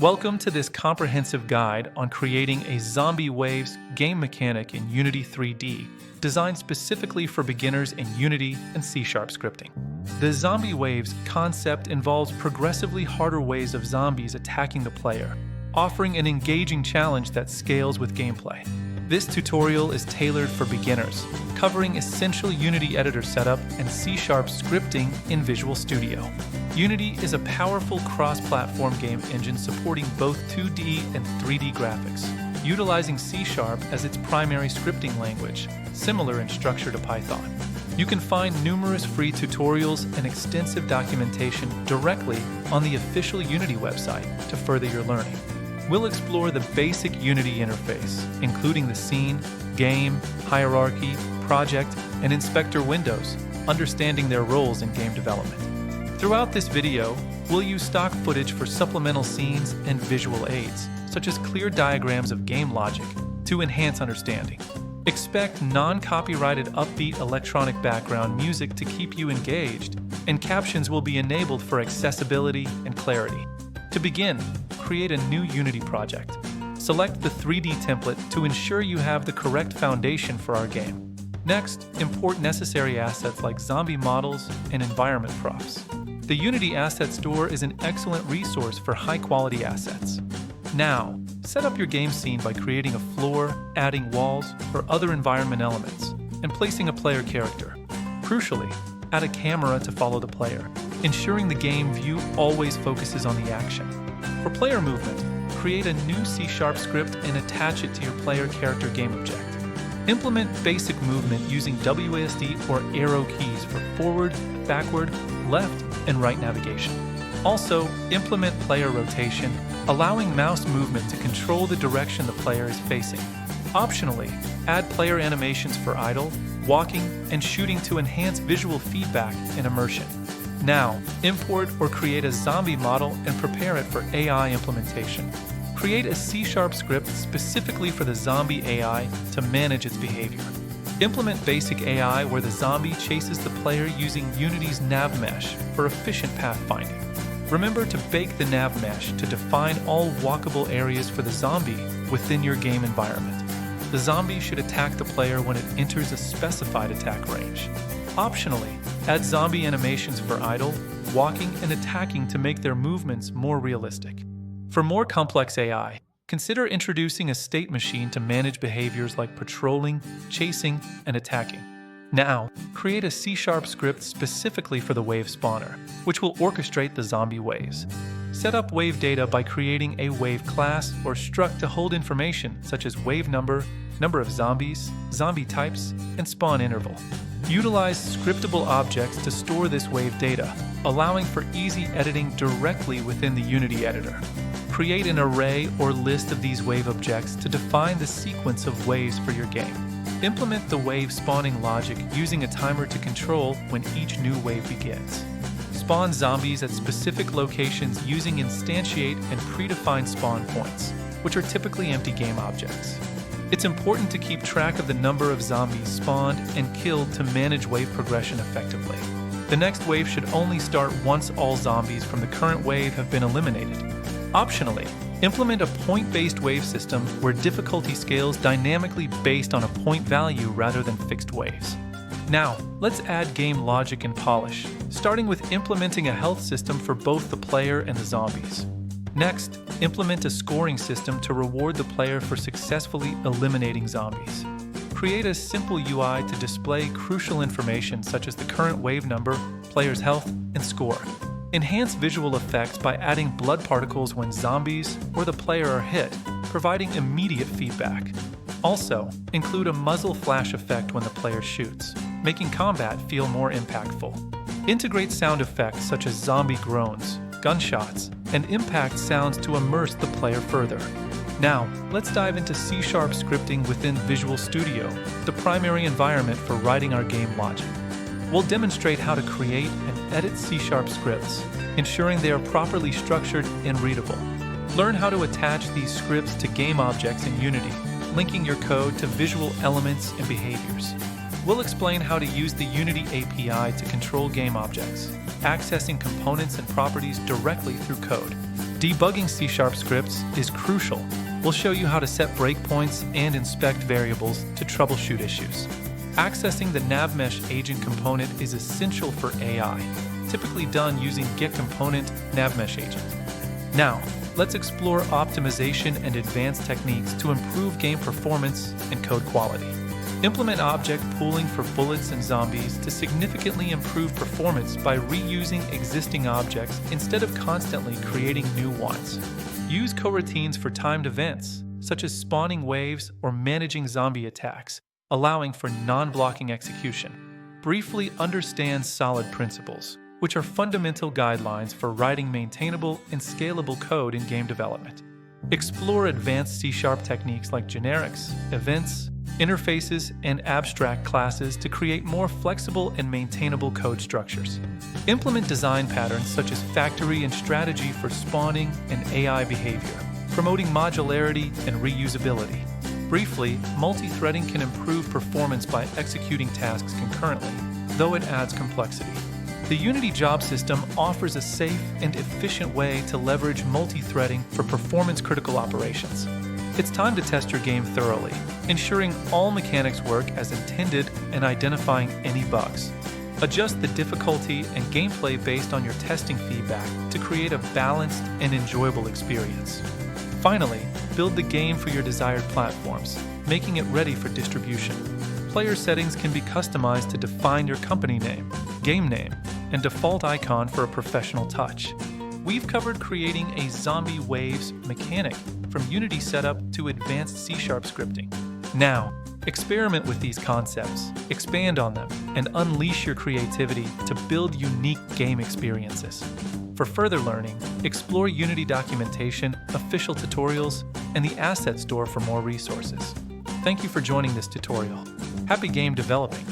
Welcome to this comprehensive guide on creating a Zombie Waves game mechanic in Unity 3D, designed specifically for beginners in Unity and C# scripting. The Zombie Waves concept involves progressively harder waves of zombies attacking the player, offering an engaging challenge that scales with gameplay. This tutorial is tailored for beginners, covering essential Unity editor setup and C# scripting in Visual Studio. Unity is a powerful cross-platform game engine supporting both 2D and 3D graphics, utilizing C# as its primary scripting language, similar in structure to Python. You can find numerous free tutorials and extensive documentation directly on the official Unity website to further your learning. We'll explore the basic Unity interface, including the scene, game, hierarchy, project, and inspector windows, understanding their roles in game development. Throughout this video, we'll use stock footage for supplemental scenes and visual aids, such as clear diagrams of game logic, to enhance understanding. Expect non-copyrighted upbeat electronic background music to keep you engaged, and captions will be enabled for accessibility and clarity. To begin, create a new Unity project. Select the 3D template to ensure you have the correct foundation for our game. Next, import necessary assets like zombie models and environment props. The Unity Asset Store is an excellent resource for high-quality assets. Now, set up your game scene by creating a floor, adding walls or other environment elements, and placing a player character. Crucially, add a camera to follow the player, ensuring the game view always focuses on the action. For player movement, create a new C# script and attach it to your player character game object. Implement basic movement using WASD or arrow keys for forward, backward, left, and right navigation. Also, implement player rotation, allowing mouse movement to control the direction the player is facing. Optionally, add player animations for idle, walking, and shooting to enhance visual feedback and immersion. Now, import or create a zombie model and prepare it for AI implementation. Create a C# script specifically for the zombie AI to manage its behavior. Implement basic AI where the zombie chases the player using Unity's nav mesh for efficient pathfinding. Remember to bake the nav mesh to define all walkable areas for the zombie within your game environment. The zombie should attack the player when it enters a specified attack range. Optionally, add zombie animations for idle, walking, and attacking to make their movements more realistic. For more complex AI, consider introducing a state machine to manage behaviors like patrolling, chasing, and attacking. Now, create a C# script specifically for the wave spawner, which will orchestrate the zombie waves. Set up wave data by creating a wave class or struct to hold information such as wave number, number of zombies, zombie types, and spawn interval. Utilize scriptable objects to store this wave data, allowing for easy editing directly within the Unity editor. Create an array or list of these wave objects to define the sequence of waves for your game. Implement the wave spawning logic using a timer to control when each new wave begins. Spawn zombies at specific locations using instantiate and predefined spawn points, which are typically empty game objects. It's important to keep track of the number of zombies spawned and killed to manage wave progression effectively. The next wave should only start once all zombies from the current wave have been eliminated. Optionally, implement a point-based wave system where difficulty scales dynamically based on a point value rather than fixed waves. Now, let's add game logic and polish, starting with implementing a health system for both the player and the zombies. Next, implement a scoring system to reward the player for successfully eliminating zombies. Create a simple UI to display crucial information such as the current wave number, player's health, and score. Enhance visual effects by adding blood particles when zombies or the player are hit, providing immediate feedback. Also, include a muzzle flash effect when the player shoots, making combat feel more impactful. Integrate sound effects such as zombie groans, gunshots, and impact sounds to immerse the player further. Now, let's dive into C# scripting within Visual Studio, the primary environment for writing our game logic. We'll demonstrate how to create and edit C# scripts, ensuring they are properly structured and readable. Learn how to attach these scripts to game objects in Unity, linking your code to visual elements and behaviors. We'll explain how to use the Unity API to control game objects, accessing components and properties directly through code. Debugging C# scripts is crucial. We'll show you how to set breakpoints and inspect variables to troubleshoot issues. Accessing the NavMesh agent component is essential for AI, typically done using getComponent NavMesh agent. Now, let's explore optimization and advanced techniques to improve game performance and code quality. Implement object pooling for bullets and zombies to significantly improve performance by reusing existing objects instead of constantly creating new ones. Use coroutines for timed events, such as spawning waves or managing zombie attacks, allowing for non-blocking execution. Briefly understand solid principles, which are fundamental guidelines for writing maintainable and scalable code in game development. Explore advanced C# techniques like generics, events, interfaces, and abstract classes to create more flexible and maintainable code structures. Implement design patterns such as factory and strategy for spawning and AI behavior, promoting modularity and reusability. Briefly, multi-threading can improve performance by executing tasks concurrently, though it adds complexity. The Unity job system offers a safe and efficient way to leverage multi-threading for performance-critical operations. It's time to test your game thoroughly, ensuring all mechanics work as intended and identifying any bugs. Adjust the difficulty and gameplay based on your testing feedback to create a balanced and enjoyable experience. Finally, build the game for your desired platforms, making it ready for distribution. Player settings can be customized to define your company name, game name, and default icon for a professional touch. We've covered creating a zombie waves mechanic from Unity setup to advanced C# scripting. Now, experiment with these concepts, expand on them, and unleash your creativity to build unique game experiences. For further learning, explore Unity documentation, official tutorials, and the Asset Store for more resources. Thank you for joining this tutorial. Happy game developing!